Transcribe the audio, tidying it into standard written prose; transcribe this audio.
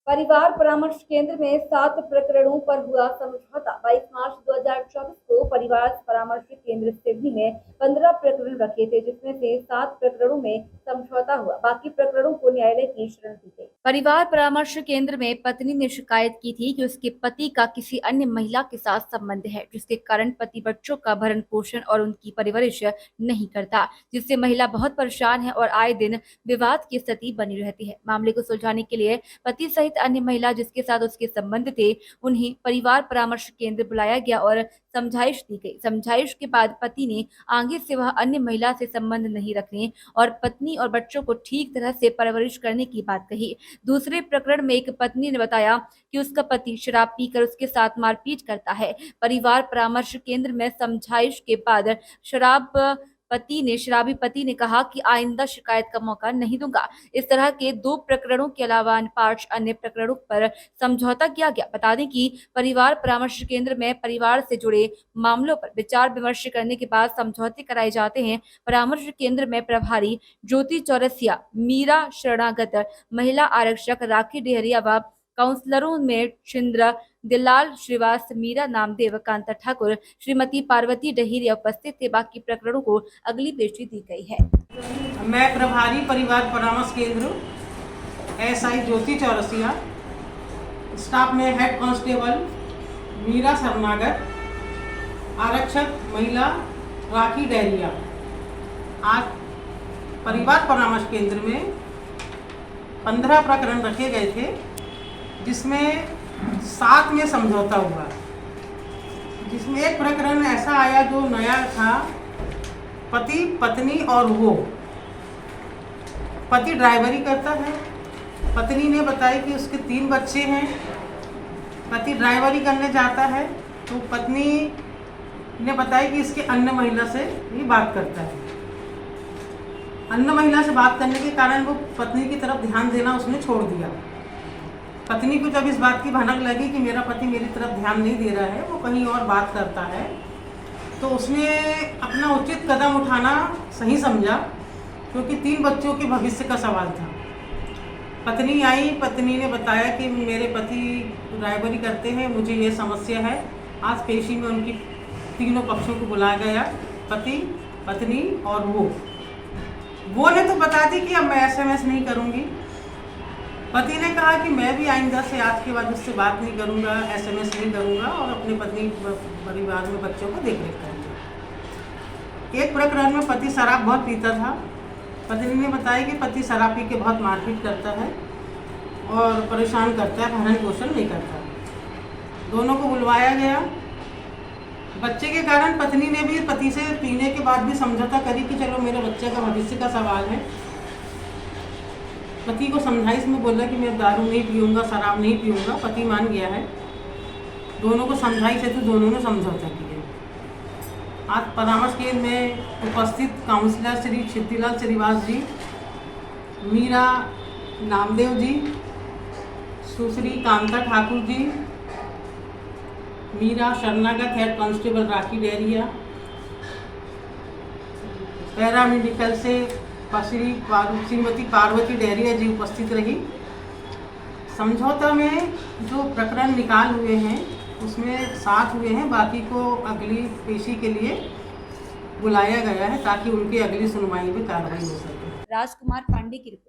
परिवार परामर्श केंद्र में 7 प्रकरणों पर हुआ समझौता। 22 मार्च 2024 को परिवार परामर्श केंद्र सिवनी में 15 प्रकरण रखे थे, जिसमें से 7 प्रकरणों में समझौता हुआ। बाकी प्रकरणों को न्यायालय की शरण दी गई। परिवार परामर्श केंद्र में पत्नी ने शिकायत की थी कि उसके पति का किसी अन्य महिला के साथ संबंध है, जिसके कारण पति बच्चों का भरण पोषण और उनकी परवरिश नहीं करता, जिससे महिला बहुत परेशान है और आए दिन विवाद की स्थिति बनी रहती है। मामले को सुलझाने के लिए पति सहित अन्य महिला जिसके साथ उसके संबंध थे, उन्हें परिवार परामर्श केंद्र बुलाया गया और समझाइश दी गई। समझाइश के बाद पति ने आगे से वह अन्य महिला से संबंध नहीं रखने और पत्नी और बच्चों को ठीक तरह से परवरिश करने की बात कही। दूसरे प्रकरण में एक पत्नी ने बताया कि उसका पति शराब पीकर उसके साथ मारपीट करता है। परिवार परामर्श केंद्र में समझाइश के बाद शराबी पति ने कहा कि आइंदा शिकायत का मौका नहीं दूंगा। इस तरह के 2 प्रकरणों के अलावा 5 अन्य प्रकरणों पर समझौता किया गया। बता दें कि परिवार परामर्श केंद्र में परिवार से जुड़े मामलों पर विचार विमर्श करने के बाद समझौते कराए जाते हैं। परामर्श केंद्र में प्रभारी ज्योति चौरसिया, मीरा शरणागत, महिला आरक्षक राखी डेहरिया व काउंसलरों में छिंद्र दिलाल श्रीवास, मीरा नामदेव, कांता ठाकुर, श्रीमती पार्वती डहेरिया उपस्थित थे। बाकी प्रकरणों को अगली पेशी दी गई है। मैं प्रभारी परिवार परामर्श केंद्र एसआई ज्योति चौरसिया, स्टाफ में हेड कांस्टेबल मीरा शरणागत, आरक्षक महिला राखी डेहरिया। आज परिवार परामर्श केंद्र में 15 प्रकरण रखे गए थे, जिसमें 7 में समझौता हुआ, जिसमें एक प्रकरण ऐसा आया जो नया था। पति, पत्नी और वो, पति ड्राइवरी करता है। पत्नी ने बताया कि उसके 3 बच्चे हैं। पति ड्राइवरी करने जाता है तो पत्नी ने बताया कि इसके अन्य महिला से भी बात करता है। अन्य महिला से बात करने के कारण वो पत्नी की तरफ ध्यान देना उसने छोड़ दिया। पत्नी को जब इस बात की भनक लगी कि मेरा पति मेरी तरफ ध्यान नहीं दे रहा है, वो कहीं और बात करता है, तो उसने अपना उचित कदम उठाना सही समझा, क्योंकि 3 बच्चों के भविष्य का सवाल था। पत्नी आई, पत्नी ने बताया कि मेरे पति ड्राइवरी करते हैं, मुझे ये समस्या है। आज पेशी में उनकी तीनों पक्षों को बुलाया गया, पति, पत्नी और वो ने तो बता दी कि अब मैं एसएमएस नहीं करूँगी। पति ने कहा कि मैं भी आइंदा से आज के बाद उससे बात नहीं करूँगा, एसएमएस नहीं करूँगा और अपने पत्नी परिवार में बच्चों को देख रेख करूँगा। एक प्रकरण में पति शराब बहुत पीता था। पत्नी ने बताया कि पति शराब पी के बहुत मारपीट करता है और परेशान करता है, भरण पोषण नहीं करता। दोनों को बुलवाया गया। बच्चे के कारण पत्नी ने भी पति से पीने के बाद भी समझौता करी कि चलो मेरे बच्चे का भविष्य का सवाल है। पति को समझाइश में बोला कि मैं दारू नहीं पीऊँगा, शराब नहीं पीऊँगा। पति मान गया है। दोनों को समझाइश है तो दोनों ने समझौता किया। आज परामर्श केंद्र में उपस्थित काउंसलर श्री क्षितिलाल श्रीवास जी, मीरा नामदेव जी, सुश्री कांता ठाकुर जी, मीरा शरणागत, हेड कांस्टेबल राखी डेहरिया, पैरामेडिकल से श्रीमती पार्वती डेहरिया जी उपस्थित रही। समझौता में जो प्रकरण निकाल हुए हैं उसमें 7 हुए हैं, बाकी को अगली पेशी के लिए बुलाया गया है ताकि उनकी अगली सुनवाई में कार्रवाई हो सके। राजकुमार पांडे की रिपोर्ट।